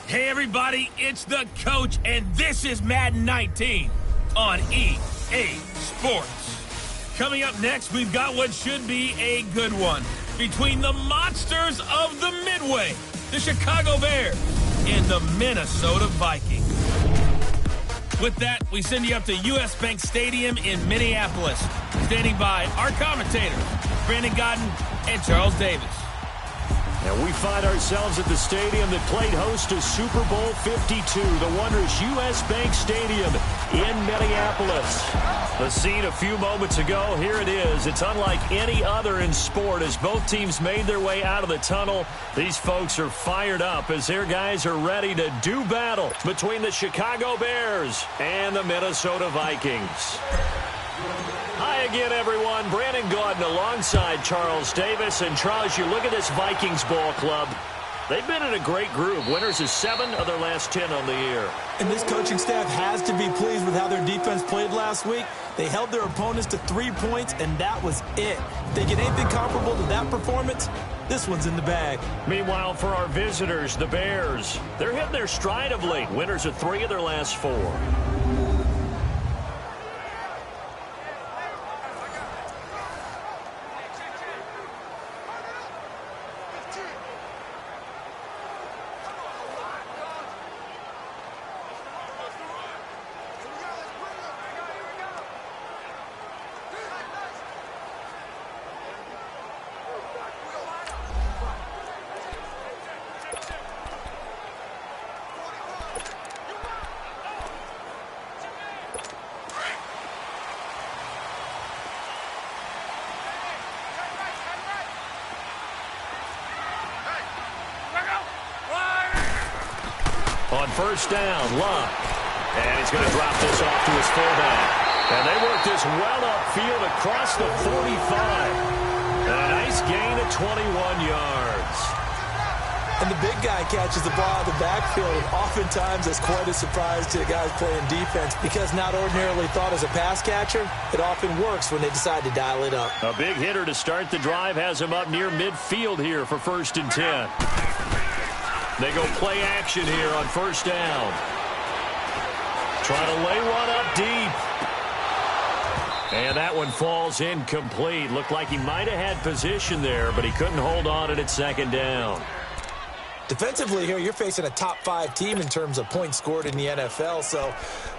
Hey everybody, it's the coach, and this is Madden 19 on EA Sports. Coming up next, we've got what should be a good one between the monsters of the Midway, the Chicago Bears, and the Minnesota Vikings. With that, we send you up to US Bank Stadium in Minneapolis. Standing by our commentators, Brandon Godden and Charles Davis. And we find ourselves at the stadium that played host to Super Bowl 52, the wondrous US Bank Stadium in Minneapolis. The scene a few moments ago, here it is. It's unlike any other in sport as both teams made their way out of the tunnel. These folks are fired up as their guys are ready to do battle between the Chicago Bears and the Minnesota Vikings. Hi again, everyone. Brandon Gaudin alongside Charles Davis. And Charles, you look at this Vikings ball club. They've been in a great group. Winners of 7 of their last 10 on the year. And this coaching staff has to be pleased with how their defense played last week. They held their opponents to 3 points, and that was it. If they get anything comparable to that performance, this one's in the bag. Meanwhile, for our visitors, the Bears, they're hitting their stride of late. Winners of 3 of their last 4. On first down, Luck. And he's going to drop this off to his fullback. And they work this well upfield across the 45. A nice gain of 21 yards. And the big guy catches the ball out of the backfield, and oftentimes it's quite a surprise to the guys playing defense because not ordinarily thought as a pass catcher, it often works when they decide to dial it up. A big hitter to start the drive has him up near midfield here for 1st and 10. They go play action here on first down. Try to lay one up deep. And that one falls incomplete. Looked like he might have had position there, but he couldn't hold on at 2nd down. Defensively here, you're facing a top 5 team in terms of points scored in the NFL. So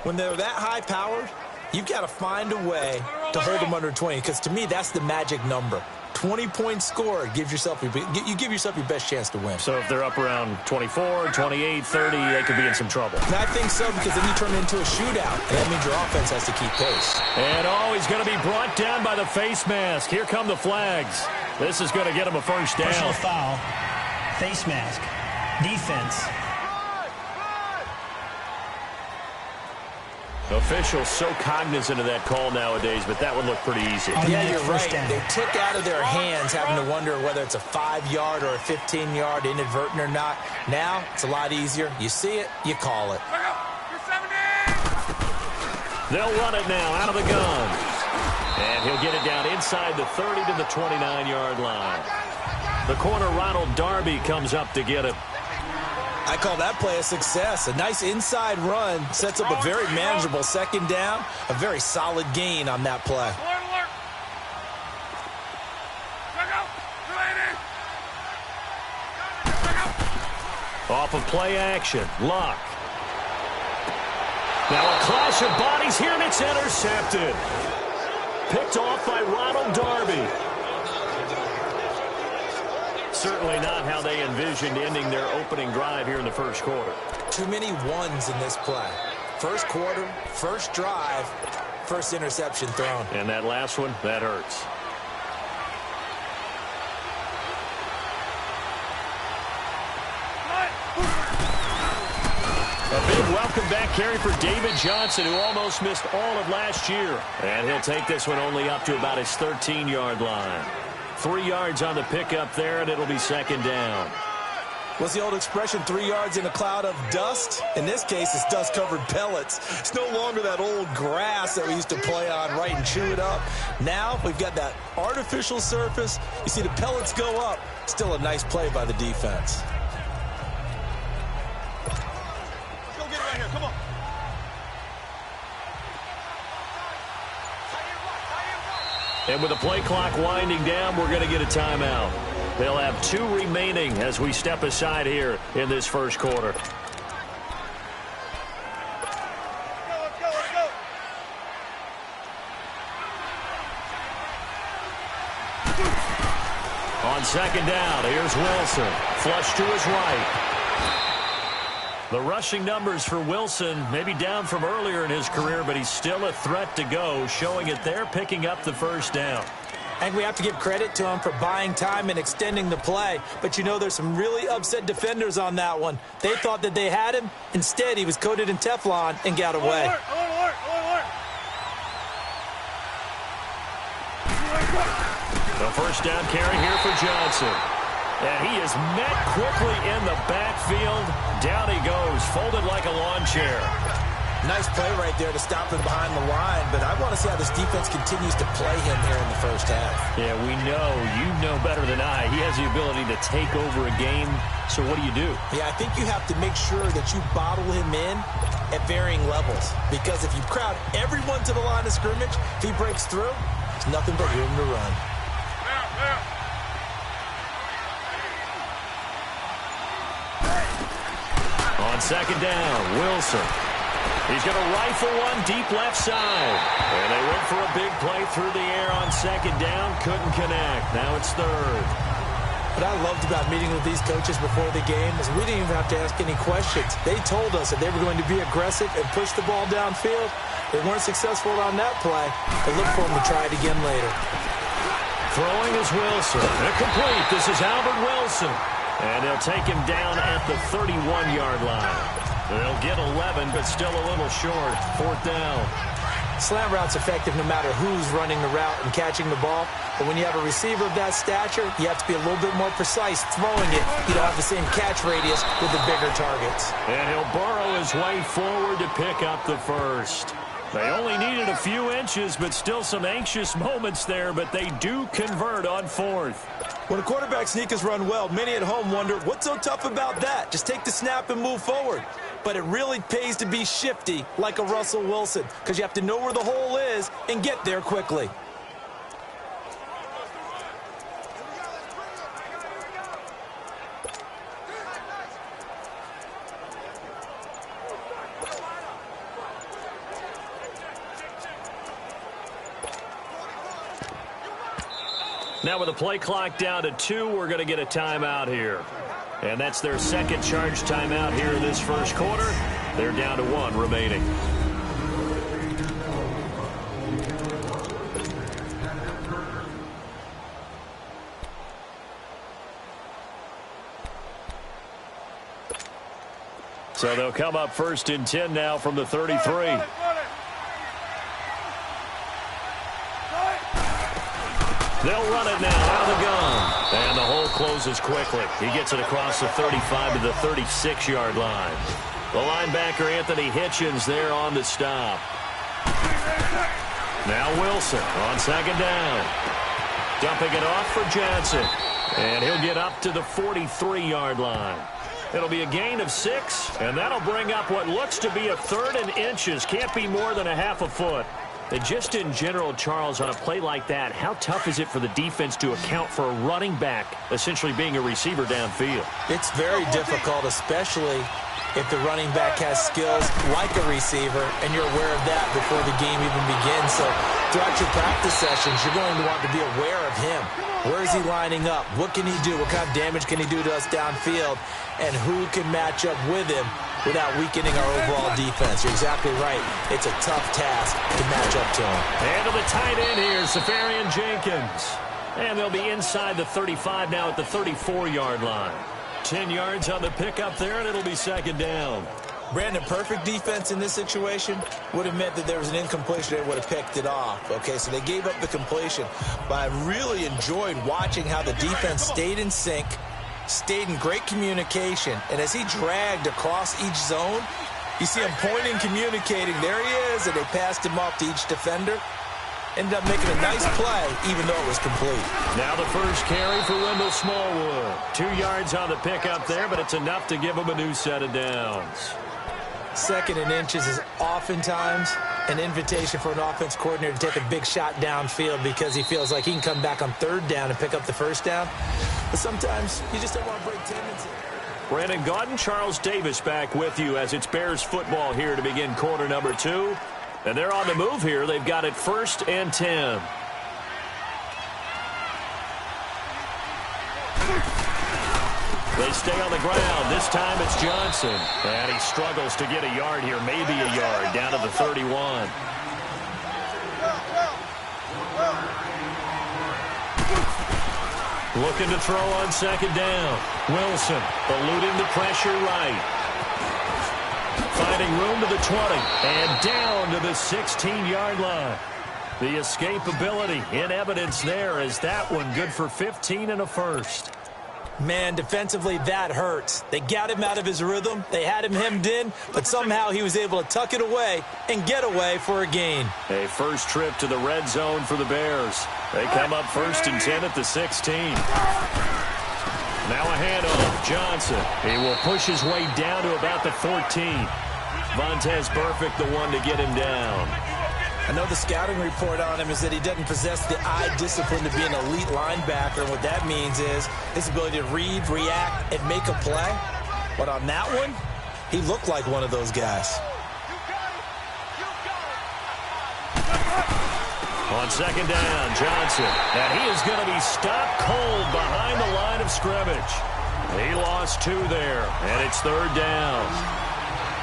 when they're that high-powered, you've got to find a way to hold them under 20, because to me, that's the magic number. 20 points scored, you give yourself your best chance to win. So if they're up around 24, 28, 30, they could be in some trouble. And I think so, because then you turn it into a shootout, and that means your offense has to keep pace. And he's going to be brought down by the face mask. Here come the flags. This is going to get him a first down. Personal foul, face mask, defense. Officials so cognizant of that call nowadays, but that one looked pretty easy. Yeah, you're right. They took out of their hands having to wonder whether it's a 5-yard or a 15-yard, inadvertent or not. Now, it's a lot easier. You see it, you call it. They'll run it now out of the gun. And he'll get it down inside the 30 to the 29-yard line. The corner, Ronald Darby, comes up to get it. I call that play a success. A nice inside run sets up a very manageable 2nd down. A very solid gain on that play. Off of play action, Luck. Now a clash of bodies here, and it's intercepted. Picked off by Ronald Darby. Certainly not how they envisioned ending their opening drive here in the first quarter. Too many ones in this play. First quarter, first drive, first interception thrown. And that last one, that hurts. A big welcome back carry for David Johnson, who almost missed all of last year. And he'll take this one only up to about his 13-yard line. 3 yards on the pickup there, and it'll be 2nd down. What's the old expression, 3 yards in a cloud of dust? In this case, it's dust-covered pellets. It's no longer that old grass that we used to play on, right, and chew it up. Now we've got that artificial surface. You see the pellets go up. Still a nice play by the defense. And with the play clock winding down, we're going to get a timeout. They'll have 2 remaining as we step aside here in this first quarter. On second down, here's Wilson. Flush to his right. The rushing numbers for Wilson maybe down from earlier in his career, but he's still a threat to go, showing it there, picking up the first down. I think we have to give credit to him for buying time and extending the play. But, you know, there's some really upset defenders on that one. They thought that they had him. Instead, he was coated in Teflon and got away. The first down carry here for Johnson. And he is met quickly in the backfield. Down he goes, folded like a lawn chair. Nice play right there to stop him behind the line, but I want to see how this defense continues to play him here in the first half. Yeah, we know. You know better than I. He has the ability to take over a game, so what do? Yeah, I think you have to make sure that you bottle him in at varying levels, because if you crowd everyone to the line of scrimmage, if he breaks through, there's nothing but room to run. On second down, Wilson. He's going to rifle one deep left side. And they went for a big play through the air on second down. Couldn't connect. Now it's third. What I loved about meeting with these coaches before the game is we didn't even have to ask any questions. They told us that they were going to be aggressive and push the ball downfield. They weren't successful on that play, but look for them to try it again later. Throwing is Wilson. Incomplete. This is Albert Wilson. And they'll take him down at the 31-yard line. They'll get 11, but still a little short. Fourth down. Slant route's effective no matter who's running the route and catching the ball. But when you have a receiver of that stature, you have to be a little bit more precise throwing it. You don't have the same catch radius with the bigger targets. And he'll burrow his way forward to pick up the first. They only needed a few inches, but still some anxious moments there, but they do convert on fourth. When a quarterback sneak is run well, many at home wonder, what's so tough about that? Just take the snap and move forward. But it really pays to be shifty like a Russell Wilson, because you have to know where the hole is and get there quickly. Now with the play clock down to 2, we're going to get a timeout here. And that's their second charge timeout here in this first quarter. They're down to 1 remaining. So they'll come up first and 10 now from the 33. They'll run it now out of the gun. And the hole closes quickly. He gets it across the 35 to the 36-yard line. The linebacker, Anthony Hitchens, there on the stop. Now Wilson on second down. Dumping it off for Johnson. And he'll get up to the 43-yard line. It'll be a gain of 6, and that'll bring up what looks to be a 3rd and inches. Can't be more than a half a foot. And just in general, Charles, on a play like that, how tough is it for the defense to account for a running back essentially being a receiver downfield? It's very difficult, especially if the running back has skills like a receiver, and you're aware of that before the game even begins. So throughout your practice sessions, you're going to want to be aware of him. Where is he lining up? What can he do? What kind of damage can he do to us downfield? And who can match up with him without weakening our overall defense? You're exactly right. It's a tough task to match up to him. And to the tight end here, Safarian Jenkins. And they'll be inside the 35 now at the 34-yard line. 10 yards on the pickup there, and it'll be second down. Brandon, perfect defense in this situation would have meant that there was an incompletion. They would have picked it off. Okay, so they gave up the completion. But I really enjoyed watching how the defense stayed in sync, stayed in great communication. And as he dragged across each zone, you see him pointing, communicating. There he is, and they passed him off to each defender. Ended up making a nice play, even though it was complete. Now the first carry for Wendell Smallwood. 2 yards on the pickup there, but it's enough to give him a new set of downs. 2nd and inches is oftentimes an invitation for an offense coordinator to take a big shot downfield because he feels like he can come back on third down and pick up the first down. But sometimes you just don't want to break tendency. Brandon Gaudin, Charles Davis back with you as it's Bears football here to begin quarter number 2. And they're on the move here. They've got it 1st and 10. They stay on the ground. This time it's Johnson. And he struggles to get a yard here, maybe a yard, down to the 31. Looking to throw on 2nd down. Wilson eluding the pressure right. Finding room to the 20. And down to the 16-yard line. The escapability in evidence there as that one good for 15 and a first. Man, defensively, that hurts. They got him out of his rhythm. They had him hemmed in, but somehow he was able to tuck it away and get away for a gain. A first trip to the red zone for the Bears. They come up 1st and 10 at the 16. Now a handoff. Johnson. He will push his way down to about the 14. Vontez Burfict, the one to get him down. I know the scouting report on him is that he doesn't possess the eye discipline to be an elite linebacker. And what that means is his ability to read, react, and make a play. But on that one, he looked like one of those guys. On 2nd down, Johnson. And he is going to be stopped cold behind the line of scrimmage. He lost 2 there, and it's 3rd down.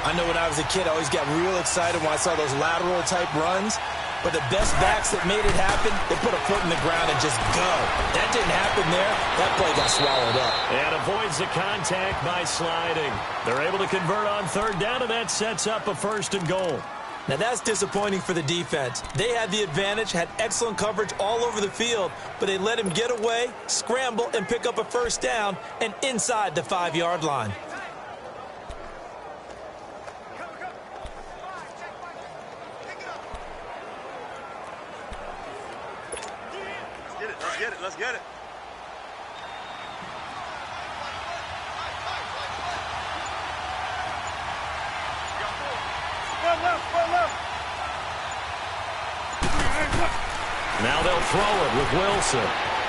I know when I was a kid, I always got real excited when I saw those lateral-type runs. But the best backs that made it happen, they put a foot in the ground and just go. That didn't happen there. That play got swallowed up. And avoids the contact by sliding. They're able to convert on 3rd down, and that sets up a 1st and goal. Now, that's disappointing for the defense. They had the advantage, had excellent coverage all over the field, but they let him get away, scramble, and pick up a 1st down and inside the 5-yard line. Let's get it. Now they'll throw it with Wilson.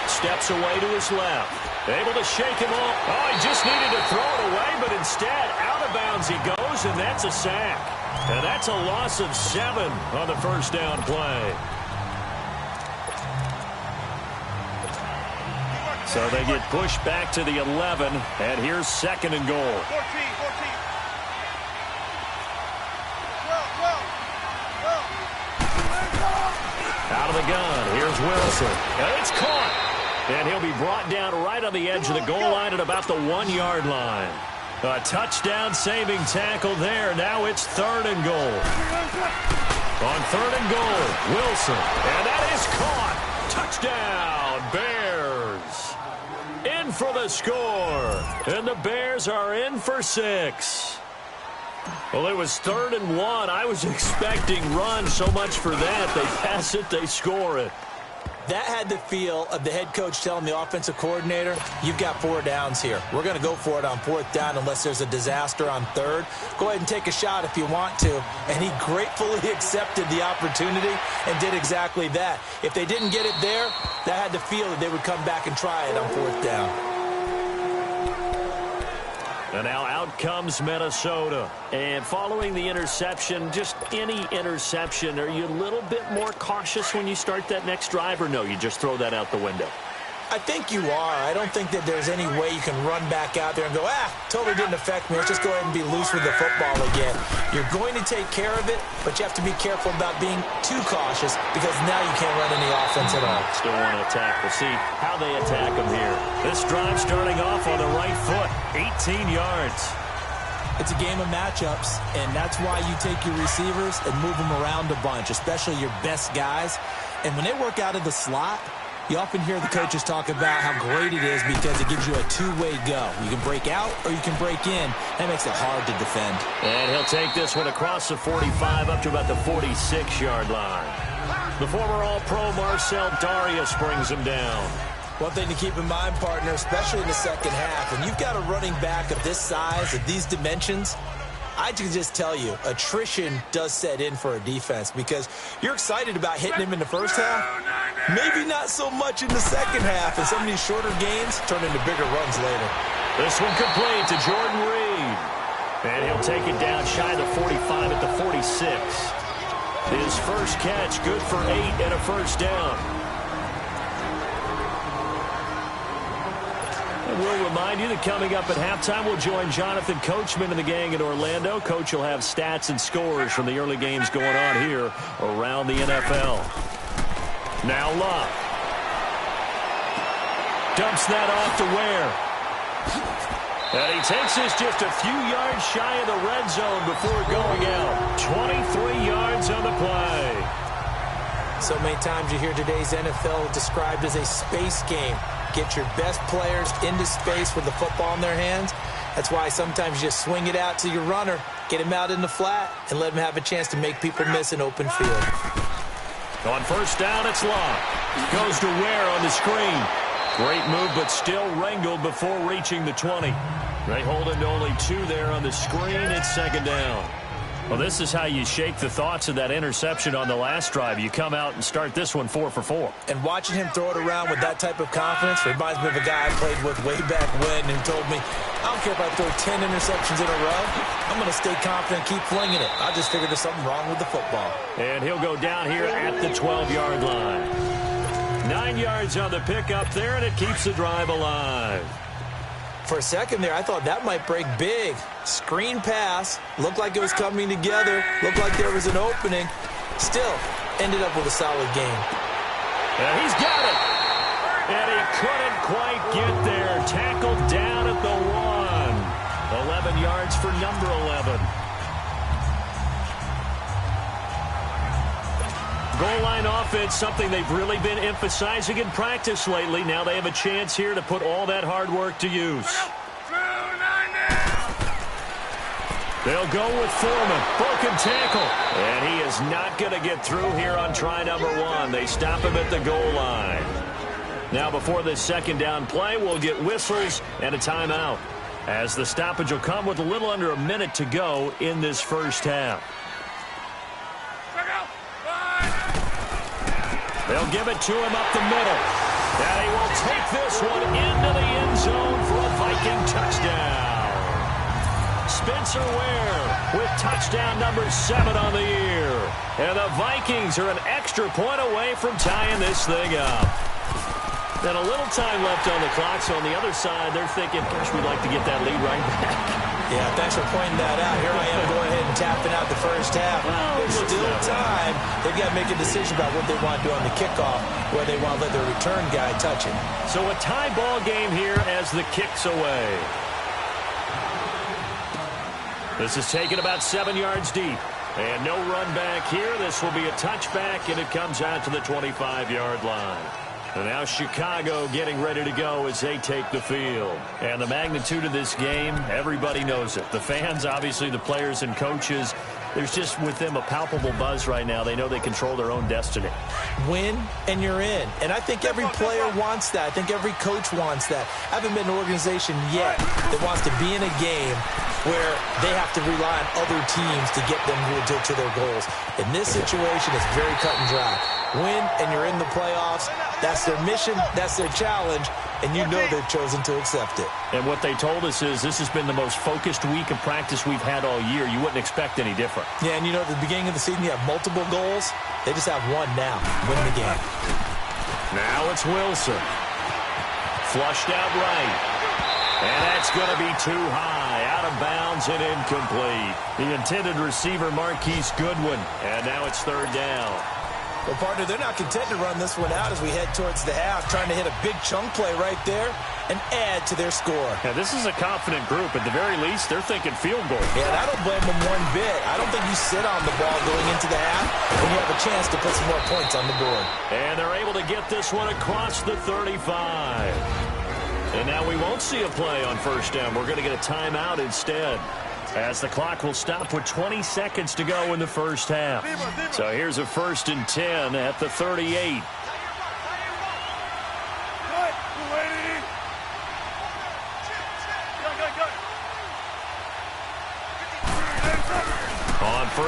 Steps away to his left. Able to shake him off. Oh, he just needed to throw it away, but instead, out of bounds he goes, and that's a sack. And that's a loss of 7 on the 1st down play. So they get pushed back to the 11, and here's 2nd and goal. 14. Out of the gun, here's Wilson. And it's caught. And he'll be brought down right on the edge of the goal line at about the 1-yard line. A touchdown-saving tackle there. Now it's 3rd and goal. On 3rd and goal, Wilson. And that is caught. Touchdown, Bears. In for the score. And the Bears are in for 6. Well, it was 3rd and 1. I was expecting run, so much for that. They pass it, they score it. That had the feel of the head coach telling the offensive coordinator, you've got 4 downs here. We're going to go for it on 4th down unless there's a disaster on 3rd. Go ahead and take a shot if you want to. And he gratefully accepted the opportunity and did exactly that. If they didn't get it there, that had the feel that they would come back and try it on 4th down. And now out comes Minnesota. And following the interception, just any interception, are you a little bit more cautious when you start that next drive, or no, you just throw that out the window? I think you are. I don't think that there's any way you can run back out there and go, totally didn't affect me. Let's just go ahead and be loose with the football again. You're going to take care of it, but you have to be careful about being too cautious because now you can't run any offense at all. Still want to attack. We'll see how they attack them here. This drive starting off on the right foot, 18 yards. It's a game of matchups, and that's why you take your receivers and move them around a bunch, especially your best guys. And when they work out of the slot, you often hear the coaches talk about how great it is because it gives you a two-way go. You can break out or you can break in. That makes it hard to defend. And he'll take this one across the 45 up to about the 46-yard line. The former All-Pro Marcel Darius brings him down. One thing to keep in mind, partner, especially in the second half, when you've got a running back of this size, of these dimensions, I can just tell you, attrition does set in for a defense because you're excited about hitting him in the first half. Maybe not so much in the second half, and some of these shorter gains turn into bigger runs later. This one complete to Jordan Reed. And he'll take it down shy of the 45 at the 46. His first catch, good for 8 and a first down. We'll remind you that coming up at halftime, we'll join Jonathan Coachman and the gang in Orlando. Coach will have stats and scores from the early games going on here around the NFL. Now Love. Dumps that off to Ware. And he takes this just a few yards shy of the red zone before going out. 23 yards on the play. So many times you hear today's NFL described as a space game. Get your best players into space with the football in their hands. That's why sometimes you just swing it out to your runner, get him out in the flat, and let him have a chance to make people miss an open field. On first down, it's Love. Goes to Ware on the screen. Great move, but still wrangled before reaching the 20. They hold him to only 2 there on the screen. It's second down. Well, this is how you shake the thoughts of that interception on the last drive. You come out and start this one 4 for 4. And watching him throw it around with that type of confidence reminds me of a guy I played with way back when who told me, I don't care if I throw 10 interceptions in a row. I'm going to stay confident, keep flinging it. I just figured there's something wrong with the football. And he'll go down here at the 12-yard line. 9 yards on the pickup there, and it keeps the drive alive. For a second there, I thought that might break big. Screen pass. Looked like it was coming together. Looked like there was an opening. Still, ended up with a solid game. And he's got it. And he couldn't quite get there. Tackled down at the 1. 11 yards for number 11. Goal line offense, something they've really been emphasizing in practice lately. Now they have a chance here to put all that hard work to use. They'll go with Foreman. Broken tackle. And he is not going to get through here on try number 1. They stop him at the goal line. Now before this second down play, we'll get whistles and a timeout, as the stoppage will come with a little under a minute to go in this first half. They'll give it to him up the middle. And he will take this one into the end zone for a Viking touchdown. Spencer Ware with touchdown number 7 on the year. And the Vikings are an extra point away from tying this thing up. And a little time left on the clock, so on the other side, they're thinking, gosh, we'd like to get that lead right back. Yeah, thanks for pointing that out. Here I am going ahead and tapping out the first half. There's still time. They've got to make a decision about what they want to do on the kickoff, where they want to let their return guy touch it. So a tie ball game here as the kick's away. This is taken about 7 yards deep. And no run back here. This will be a touchback, and it comes out to the 25-yard line. And now Chicago getting ready to go as they take the field. And the magnitude of this game, everybody knows it. The fans, obviously the players and coaches, there's just with them a palpable buzz right now. They know they control their own destiny. Win and you're in. And I think every player wants that. I think every coach wants that. I haven't been in an organization yet that wants to be in a game where they have to rely on other teams to get them to their goals. In this situation, it's very cut and dry. Win and you're in the playoffs. That's their mission. That's their challenge. And you know they've chosen to accept it. And what they told us is this has been the most focused week of practice we've had all year. You wouldn't expect any different. Yeah, and you know, at the beginning of the season, you have multiple goals. They just have one now. Win the game. Now it's Wilson. Flushed out right. And that's going to be too high. Out of bounds and incomplete. The intended receiver, Marquise Goodwin. And now it's third down. Well, partner, they're not content to run this one out as we head towards the half, trying to hit a big chunk play right there and add to their score. Yeah, this is a confident group. At the very least, they're thinking field goal. Yeah, and I don't blame them one bit. I don't think you sit on the ball going into the half when you have a chance to put some more points on the board. And they're able to get this one across the 35. And now we won't see a play on first down. We're going to get a timeout instead, as the clock will stop with 20 seconds to go in the first half. So here's a 1st and 10 at the 38.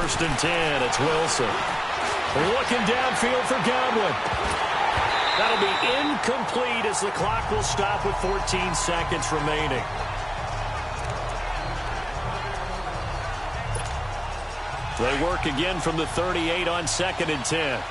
First and 10. It's Wilson. Looking downfield for Godwin. That'll be incomplete as the clock will stop with 14 seconds remaining. They work again from the 38 on 2nd and 10.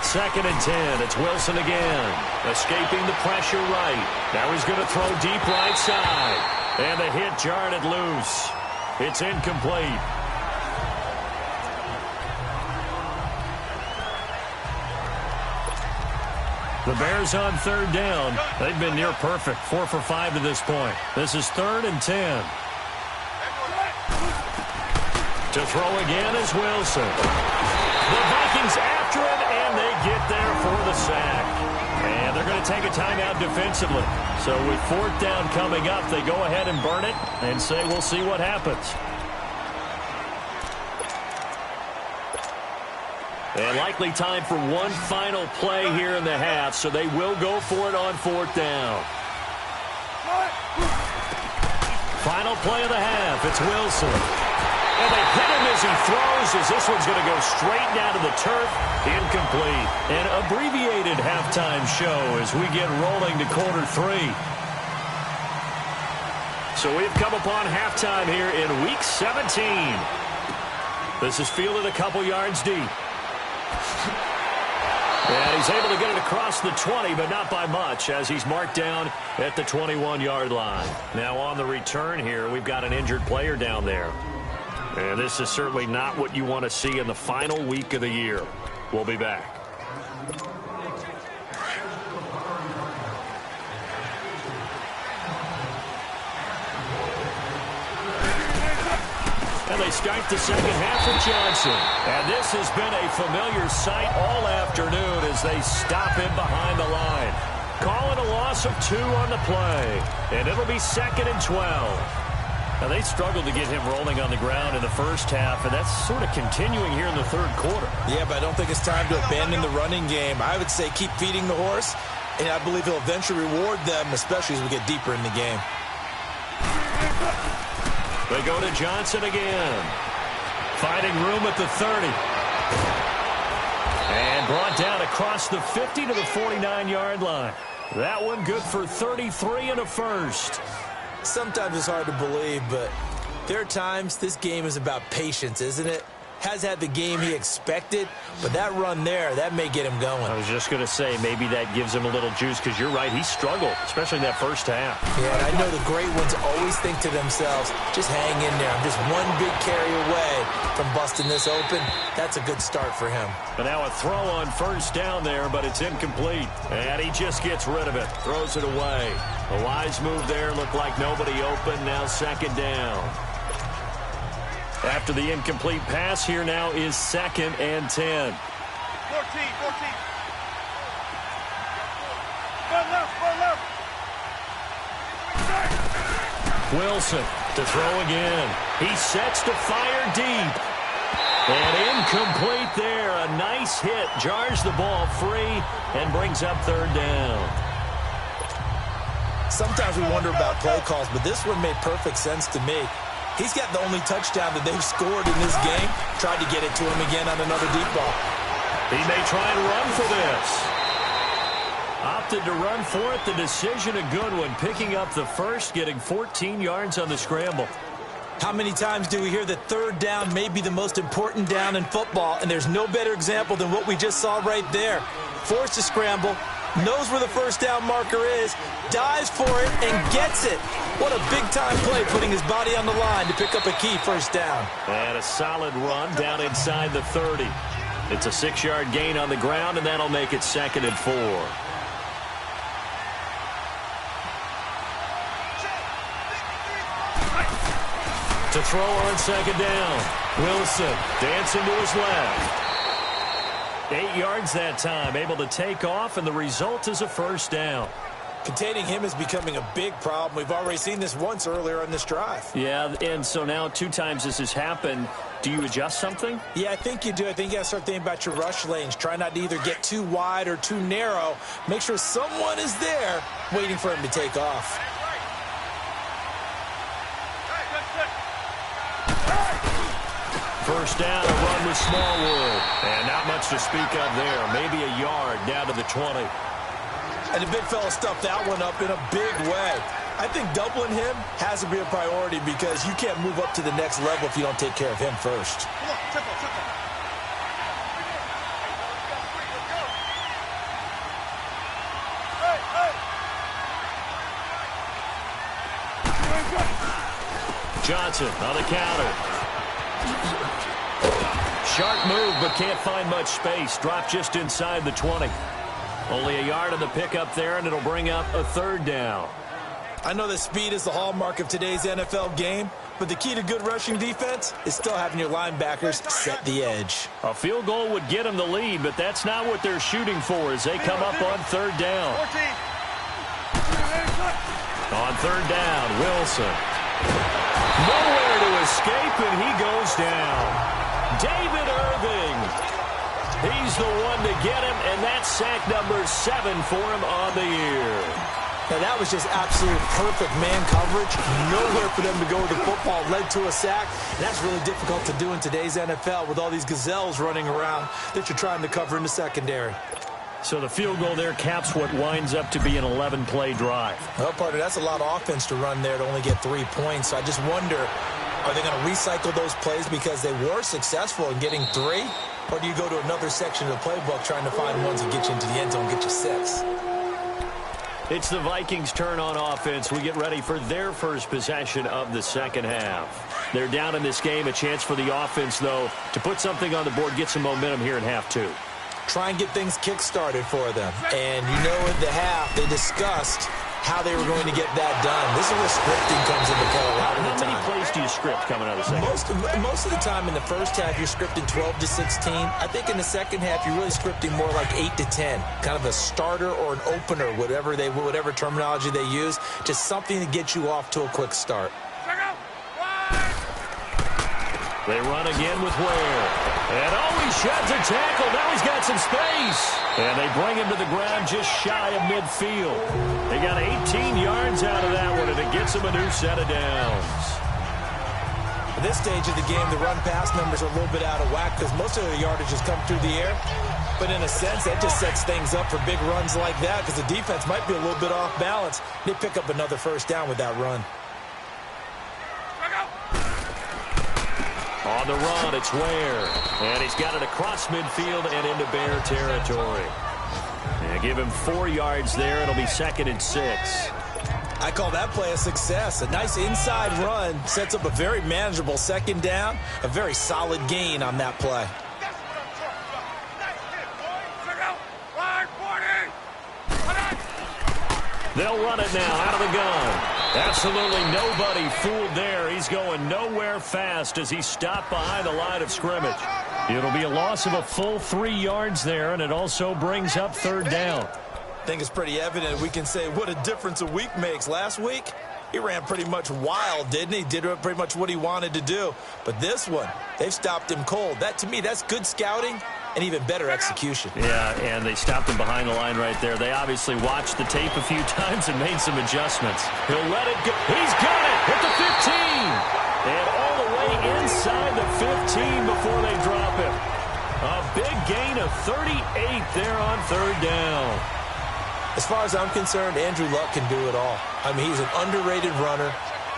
Second and 10. It's Wilson again. Escaping the pressure right. Now he's going to throw deep right side. And the hit jarred it loose. It's incomplete. The Bears on 3rd down. They've been near perfect. 4 for 5 to this point. This is 3rd and 10. To throw again is Wilson. The Vikings after him, and they get there for the sack. And they're going to take a timeout defensively. So with 4th down coming up, they go ahead and burn it and say we'll see what happens. And likely time for one final play here in the half, so they will go for it on 4th down. Final play of the half, it's Wilson. And they hit him as he throws, as this one's going to go straight down to the turf. Incomplete. An abbreviated halftime show as we get rolling to quarter 3. So we've come upon halftime here in Week 17. This is fielded a couple yards deep. And he's able to get it across the 20, but not by much, as he's marked down at the 21-yard line. Now on the return here, we've got an injured player down there. And this is certainly not what you want to see in the final week of the year. We'll be back. And they start the second half with Johnson. And this has been a familiar sight all afternoon as they stop him behind the line. Calling a loss of 2 on the play. And it'll be 2nd and 12. Now, they struggled to get him rolling on the ground in the first half, and that's sort of continuing here in the 3rd quarter. Yeah, but I don't think it's time to abandon the running game. I would say keep feeding the horse, and I believe he'll eventually reward them, especially as we get deeper in the game. They go to Johnson again. Finding room at the 30. And brought down across the 50 to the 49-yard line. That one good for 33 and a first. Sometimes it's hard to believe, but there are times this game is about patience, isn't it? Has had the game he expected, but that run there, that may get him going. I was just going to say, maybe that gives him a little juice, because you're right, he struggled, especially in that first half. Yeah, and I know the great ones always think to themselves, just hang in there. I'm just one big carry away from busting this open. That's a good start for him. But now a throw on 1st down there, but it's incomplete. And he just gets rid of it, throws it away. A wise move there, looked like nobody open, now 2nd down. After the incomplete pass, here now is 2nd and 10. 14. Wilson to throw again. He sets to fire deep. And incomplete there. A nice hit. Jars the ball free and brings up 3rd down. Sometimes we wonder about play calls, but this one made perfect sense to me. He's got the only touchdown that they've scored in this game. Tried to get it to him again on another deep ball. He may try and run for this. Opted to run for it. The decision a good one. Picking up the first, getting 14 yards on the scramble. How many times do we hear that 3rd down may be the most important down in football, and there's no better example than what we just saw right there. Forced to scramble, knows where the 1st down marker is, dives for it, and gets it. What a big-time play, putting his body on the line to pick up a key 1st down. And a solid run down inside the 30. It's a 6-yard gain on the ground, and that'll make it 2nd and 4. To throw on 2nd down. Wilson dancing to his left. 8 yards that time, able to take off, and the result is a 1st down. Containing him is becoming a big problem. We've already seen this once earlier on this drive. Yeah, and so now 2 times this has happened. do you adjust something? Yeah, I think you do. I think you got to start thinking about your rush lanes. Try not to either get too wide or too narrow. Make sure someone is there waiting for him to take off. First down, a run with Smallwood. And not much to speak of there. Maybe a yard down to the 20. And the big fella stuffed that one up in a big way. I think doubling him has to be a priority because you can't move up to the next level if you don't take care of him first. Come on, tempo. Johnson on the counter. Sharp move, but can't find much space. Dropped just inside the 20. Only a yard on the pickup there, and it'll bring up a third down. I know that speed is the hallmark of today's NFL game, but the key to good rushing defense is still having your linebackers set the edge. A field goal would get them the lead, but that's not what they're shooting for as they come up on third down. On third down, Wilson. Nowhere to escape, and he goes down. David Irving. He's the one to get him, and that's sack number 7 for him on the year. Now, that was just absolute perfect man coverage. Nowhere for them to go with the football. Led to a sack. And that's really difficult to do in today's NFL with all these gazelles running around that you're trying to cover in the secondary. So the field goal there caps what winds up to be an 11-play drive. Well, partner, that's a lot of offense to run there to only get 3 points. So I just wonder, are they going to recycle those plays because they were successful in getting 3? Or do you go to another section of the playbook trying to find ones that get you into the end zone, get you 6? It's the Vikings' turn on offense. We get ready for their first possession of the second half. They're down in this game. A chance for the offense, though, to put something on the board, get some momentum here in half 2. Try and get things kick-started for them. And you know in the half, they discussed how they were going to get that done. This is where scripting comes into play a lot of the time. How many plays do you script coming out of the second? Most of the time in the first half, you're scripting 12 to 16. I think in the second half, you're really scripting more like 8 to 10. Kind of a starter or an opener, whatever terminology they use. Just something to get you off to a quick start. They run again with Ware. And he sheds a tackle. Now he's got some space. And they bring him to the ground just shy of midfield. They got 18 yards out of that one, and it gets them a new set of downs. At this stage of the game, the run-pass numbers are a little bit out of whack because most of the yardage has come through the air. But in a sense, that just sets things up for big runs like that because the defense might be a little bit off balance. They pick up another first down with that run. On the run, it's Ware. And he's got it across midfield and into Bear territory. And give him 4 yards there. It'll be 2nd and 6. I call that play a success. A nice inside run sets up a very manageable second down. A very solid gain on that play. They'll run it now out of the gun. Absolutely nobody fooled there. He's going nowhere fast as he's stopped behind the line of scrimmage. It'll be a loss of a full 3 yards there, and it also brings up third down. I think it's pretty evident. We can say what a difference a week makes. Last week, he ran pretty much wild, didn't he? Did pretty much what he wanted to do. But this one, they've stopped him cold. That, to me, that's good scouting and even better execution. Yeah, and they stopped him behind the line right there. They obviously watched the tape a few times and made some adjustments. He'll let it go. He's got it at the 15. And all the way inside the 15 before they drop him. A big gain of 38 there on third down. As far as I'm concerned, Andrew Luck can do it all. I mean, he's an underrated runner,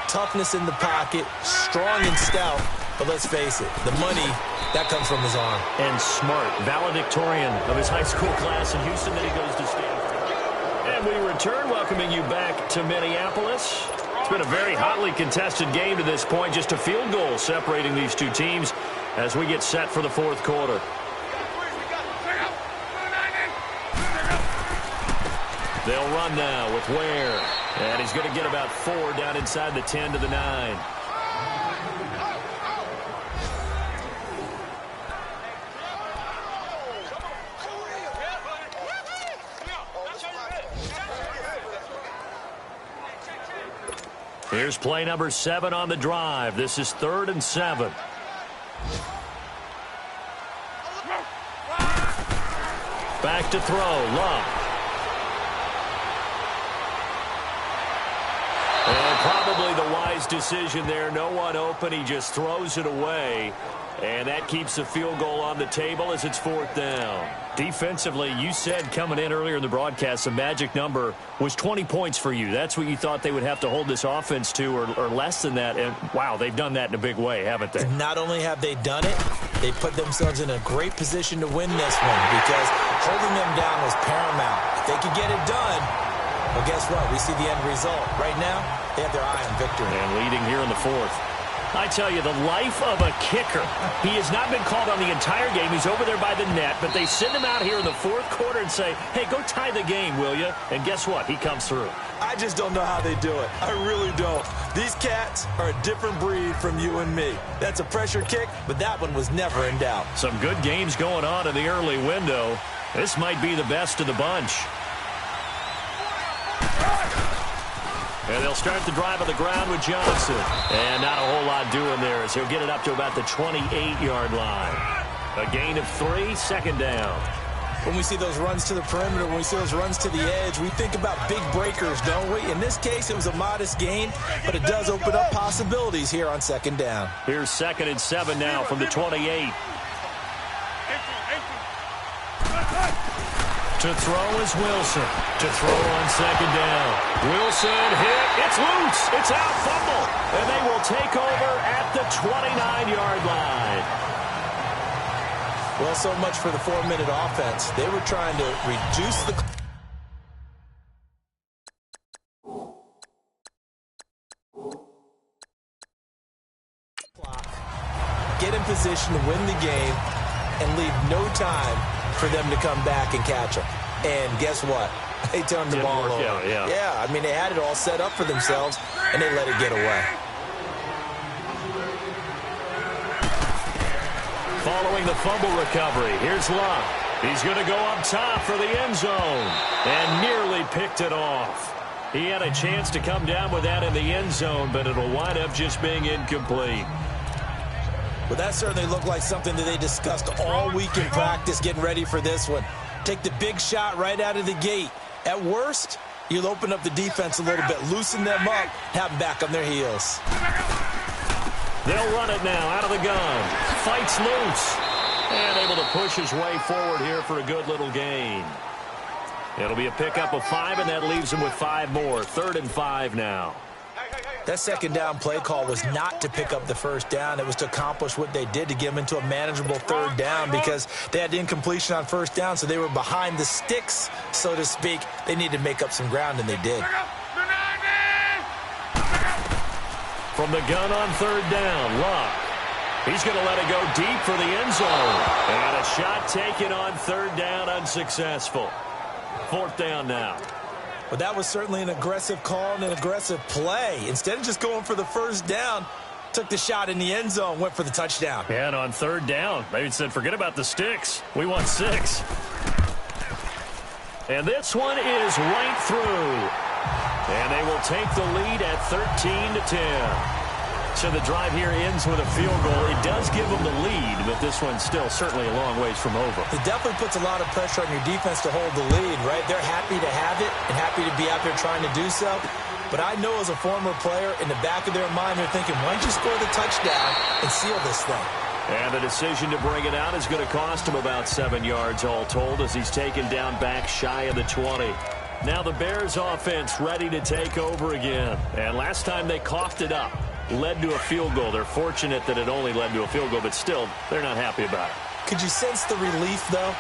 toughness in the pocket, strong and stout. But let's face it, the money, that comes from his arm. And smart, valedictorian of his high school class in Houston, then he goes to Stanford. And we return, welcoming you back to Minneapolis. It's been a very hotly contested game to this point, just a field goal separating these two teams as we get set for the fourth quarter. They'll run now with Ware. And he's going to get about 4 down inside the 10 to the 9. Here's play number 7 on the drive. This is 3rd and 7. Back to throw. Love. And probably the wise decision there. No one open. He just throws it away. And that keeps the field goal on the table as it's 4th down. Defensively, you said coming in earlier in the broadcast, the magic number was 20 points for you. That's what you thought they would have to hold this offense to, or less than that. And, wow, they've done that in a big way, haven't they? And not only have they done it, they put themselves in a great position to win this one because holding them down was paramount. If they could get it done, well, guess what? We see the end result. Right now, they have their eye on victory. And leading here in the 4th. I tell you, the life of a kicker. He has not been called on the entire game. He's over there by the net, but they send him out here in the 4th quarter and say, hey, go tie the game, will you? And guess what? He comes through. I just don't know how they do it. I really don't. These cats are a different breed from you and me. That's a pressure kick, but that one was never in doubt. Some good games going on in the early window. This might be the best of the bunch. And they'll start the drive on the ground with Johnson. And not a whole lot doing there as he'll get it up to about the 28-yard line. A gain of 3, 2nd down. When we see those runs to the perimeter, when we see those runs to the edge, we think about big breakers, don't we? In this case, it was a modest gain, but it does open up possibilities here on 2nd down. Here's 2nd and 7 now from the 28. To throw is Wilson. To throw on 2nd down. Wilson hit. It's loose. It's out. Fumble. And they will take over at the 29-yard line. Well, so much for the 4-minute offense. They were trying to reduce the clock, get in position to win the game, and leave no time for them to come back and catch them. And guess what? They turned the ball over. Yeah, I mean, they had it all set up for themselves, and they let it get away. Following the fumble recovery, here's Love. He's going to go up top for the end zone and nearly picked it off. He had a chance to come down with that in the end zone, but it'll wind up just being incomplete. Well, that certainly looked like something that they discussed all week in practice getting ready for this one. Take the big shot right out of the gate. At worst, you'll open up the defense a little bit, loosen them up, have them back on their heels. They'll run it now out of the gun. Fights loose. And able to push his way forward here for a good little gain. It'll be a pickup of 5, and that leaves him with 5 more. 3rd and 5 now. That 2nd down play call was not to pick up the 1st down. It was to accomplish what they did to get them into a manageable 3rd down because they had incompletion on 1st down, so they were behind the sticks, so to speak. They needed to make up some ground, and they did. From the gun on 3rd down, Love. He's going to let it go deep for the end zone. And a shot taken on 3rd down, unsuccessful. 4th down now. But that was certainly an aggressive call and an aggressive play. Instead of just going for the 1st down, took the shot in the end zone, went for the touchdown. Yeah, and on 3rd down, they said, forget about the sticks. We want 6. And this one is right through. And they will take the lead at 13-10. So the drive here ends with a field goal. It does give them the lead, but this one's still certainly a long ways from over. It definitely puts a lot of pressure on your defense to hold the lead, right? They're happy to have it and happy to be out there trying to do so. But I know as a former player, in the back of their mind, they're thinking, why don't you score the touchdown and seal this thing? And the decision to bring it out is going to cost him about 7 yards all told as he's taken down back shy of the 20. Now the Bears offense ready to take over again. And last time they coughed it up, led to a field goal. They're fortunate that it only led to a field goal, but still, they're not happy about it. Could you sense the relief, though,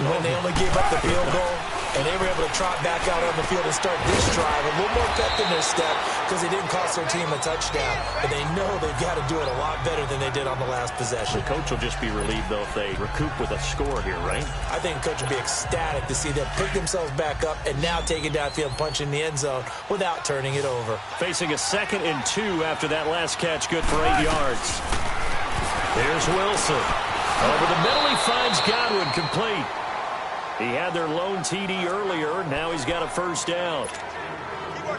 when they only gave up the field goal and they were able to trot back out on the field and start this drive? A little more pep in their step because they didn't cost their team a touchdown, but they know they've got to do it a lot better than they did on the last possession. The coach will just be relieved, though, if they recoup with a score here, right? I think the coach will be ecstatic to see them pick themselves back up and now take it downfield, punch in the end zone without turning it over. Facing a 2nd and 2 after that last catch, good for 8 yards. Here's Wilson. Over the middle, he finds Godwin complete. He had their lone TD earlier. Now he's got a 1st down.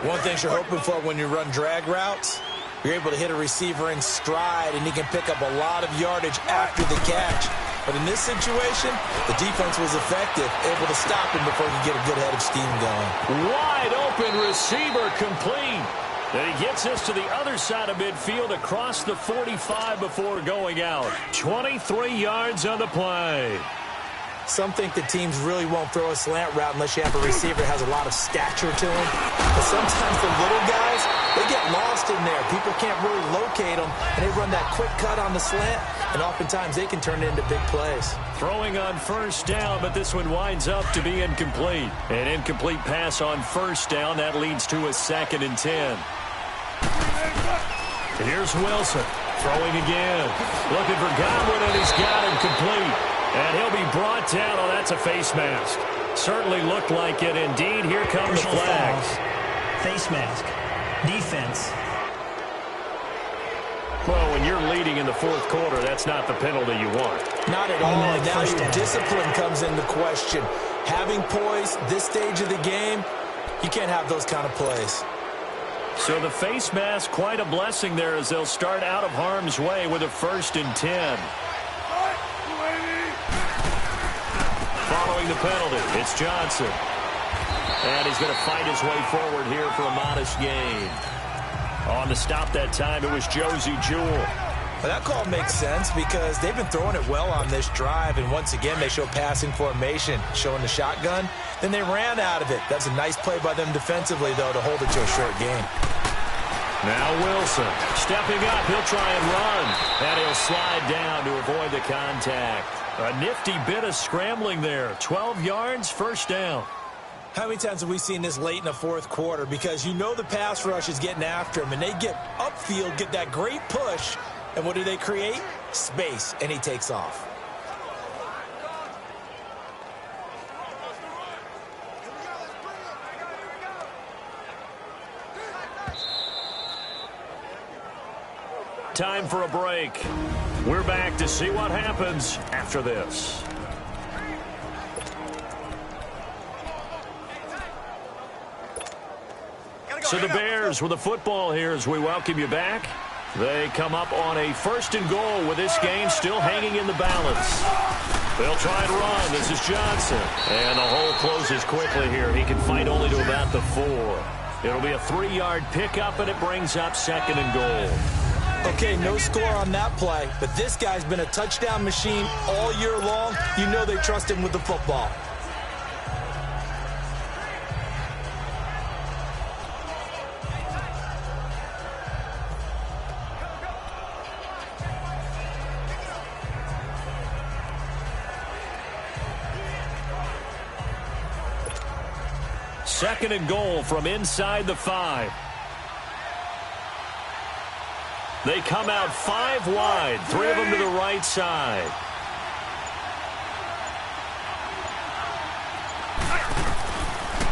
One thing you're hoping for when you run drag routes, you're able to hit a receiver in stride, and he can pick up a lot of yardage after the catch. But in this situation, the defense was effective, able to stop him before he could get a good head of steam going. Wide open receiver complete. And he gets this to the other side of midfield across the 45 before going out. 23 yards on the play. Some think the teams really won't throw a slant route unless you have a receiver that has a lot of stature to him. But sometimes the little guys, they get lost in there. People can't really locate them, and they run that quick cut on the slant, and oftentimes they can turn it into big plays. Throwing on first down, but this one winds up to be incomplete. An incomplete pass on first down. That leads to a 2nd and 10. Here's Wilson throwing again. Looking for Godwin, and he's got him complete. And he'll be brought down. Oh, that's a face mask. Certainly looked like it. Indeed, here come the flags. Face mask. Defense. Well, when you're leading in the 4th quarter, that's not the penalty you want. Not at all. And now your discipline comes into question. Having poise this stage of the game, you can't have those kind of plays. So the face mask, quite a blessing there as they'll start out of harm's way with a 1st and 10. Following the penalty, it's Johnson. And he's going to fight his way forward here for a modest gain. On the stop that time, it was Josie Jewell. Well, that call makes sense because they've been throwing it well on this drive, and once again, they show passing formation, showing the shotgun. Then they ran out of it. That's a nice play by them defensively, though, to hold it to a short gain. Now Wilson stepping up. He'll try and run. And he'll slide down to avoid the contact. A nifty bit of scrambling there. 12 yards, 1st down. How many times have we seen this late in the 4th quarter? Because you know the pass rush is getting after him, and they get upfield, get that great push, and what do they create? Space, and he takes off. Time for a break. We're back to see what happens after this. So the Bears with the football here as we welcome you back. They come up on a 1st and goal with this game still hanging in the balance. They'll try and run. This is Johnson. And the hole closes quickly here. He can fight only to about the 4. It'll be a 3-yard pickup, and it brings up 2nd and goal. Okay, no score on that play, but this guy's been a touchdown machine all year long. You know they trust him with the football. Second and goal from inside the 5. They come out 5 wide, 3 of them to the right side.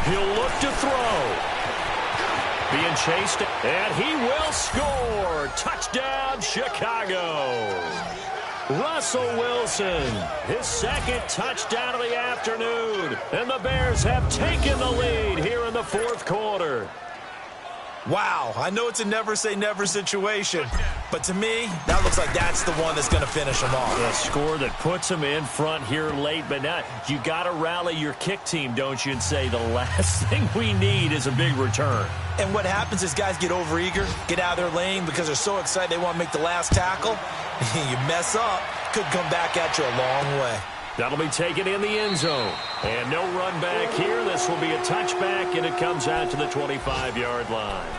He'll look to throw. Being chased, and he will score. Touchdown, Chicago. Russell Wilson, his 2nd touchdown of the afternoon. And the Bears have taken the lead here in the 4th quarter. Wow, I know it's a never-say-never situation, but to me, that looks like that's the one that's going to finish them off. A score that puts them in front here late, but now you got to rally your kick team, don't you, and say the last thing we need is a big return. And what happens is guys get overeager, get out of their lane because they're so excited they want to make the last tackle. You mess up, could come back at you a long way. That'll be taken in the end zone. And no run back here. This will be a touchback, and it comes out to the 25-yard line.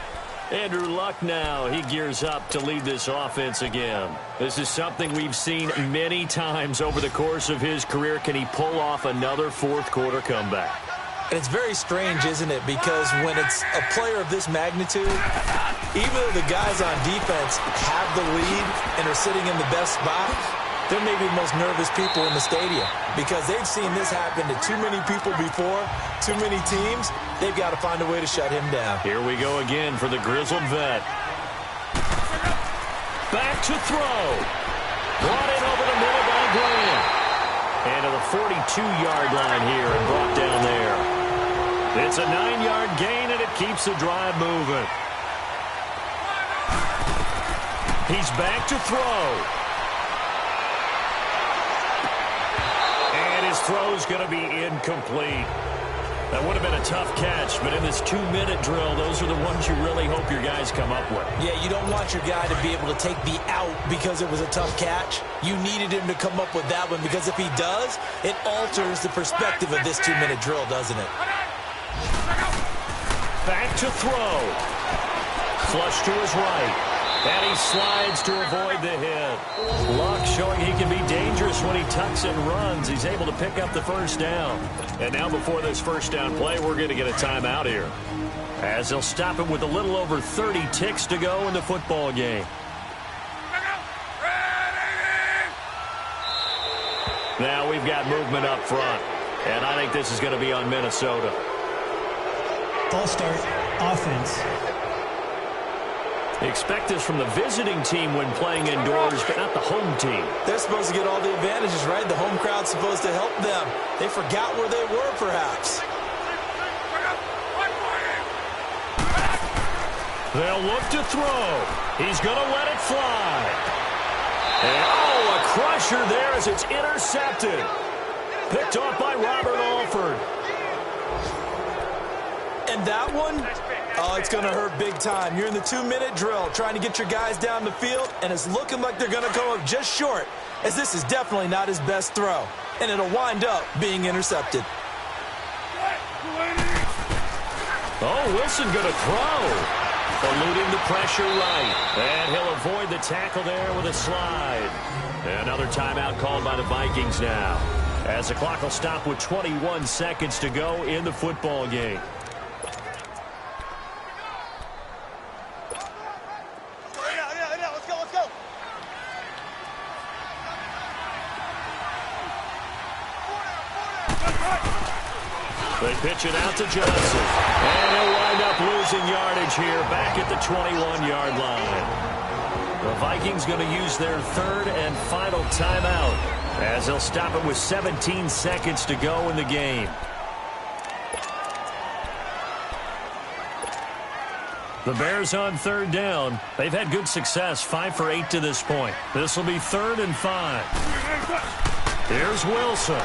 Andrew Luck now, he gears up to lead this offense again. This is something we've seen many times over the course of his career. Can he pull off another 4th quarter comeback? And it's very strange, isn't it? Because when it's a player of this magnitude, even though the guys on defense have the lead and are sitting in the best spot, they're maybe the most nervous people in the stadium because they've seen this happen to too many people before, too many teams. They've got to find a way to shut him down. Here we go again for the grizzled vet. Back to throw. Brought in over the middle by Grant. And to the 42-yard line here and brought down there. It's a 9-yard gain, and it keeps the drive moving. He's back to throw. throw's going to be incomplete. That would have been a tough catch, but in this 2-minute drill, those are the ones you really hope your guys come up with. Yeah, you don't want your guy to be able to take the out because it was a tough catch. You needed him to come up with that one, because if he does, it alters the perspective of this 2-minute drill, doesn't it? Back to throw. Flush to his right. And he slides to avoid the hit. Luck showing he can be dangerous when he tucks and runs. He's able to pick up the first down. And now before this first down play, we're going to get a timeout here, as they'll stop it with a little over 30 ticks to go in the football game. Now we've got movement up front, and I think this is going to be on Minnesota. False start, offense. Expect this from the visiting team when playing indoors, but not the home team. They're supposed to get all the advantages, right? The home crowd's supposed to help them. They forgot where they were, perhaps. They'll look to throw. He's going to let it fly. And, oh, a crusher there as it's intercepted. Picked off by Robert Alford. And that one, oh, it's going to hurt big time. You're in the 2-minute drill trying to get your guys down the field, and it's looking like they're going to come up just short, as this is definitely not his best throw, and it'll wind up being intercepted. Oh, Wilson going to throw. Eluding the pressure right. And he'll avoid the tackle there with a slide. Another timeout called by the Vikings now, as the clock will stop with 21 seconds to go in the football game. They pitch it out to Johnson. And he'll wind up losing yardage here back at the 21-yard line. The Vikings going to use their third and final timeout, as they'll stop it with 17 seconds to go in the game. The Bears on third down. They've had good success, 5 for 8 to this point. This will be 3rd and 5. Here's Wilson.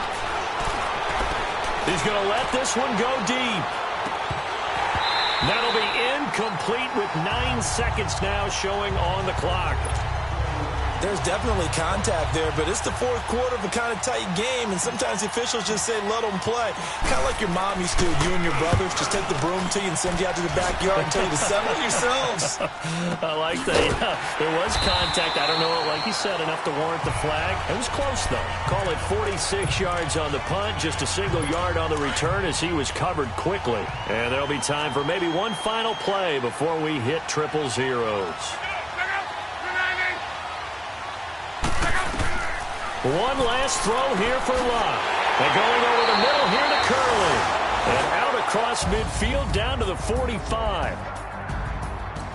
He's going to let this one go deep. That'll be incomplete with 9 seconds now showing on the clock. There's definitely contact there, but it's the fourth quarter of a kind of tight game, and sometimes the officials just say, let them play. Kind of like your mom used to, you and your brothers, just take the broom to you and send you out to the backyard and tell you to settle yourselves. I like that. Yeah, there was contact. I don't know, like you said, enough to warrant the flag. It was close, though. Call it 46 yards on the punt, just a single yard on the return as he was covered quickly. And there'll be time for maybe one final play before we hit 000. One last throw here for Luck. And going over the middle here to Curley. And out across midfield down to the 45.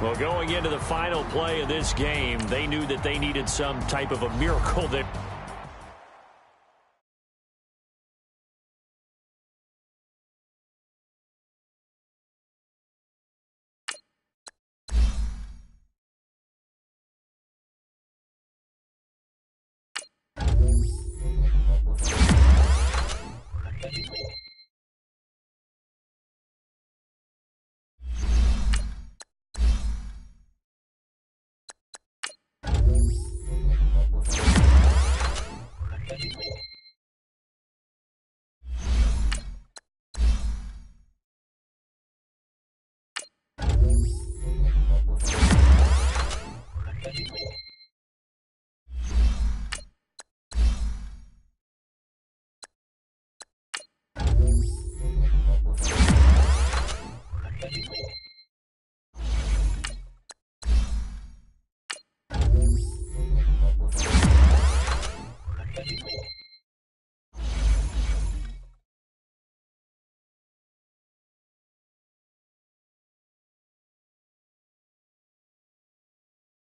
Well, going into the final play of this game, they knew that they needed some type of a miracle that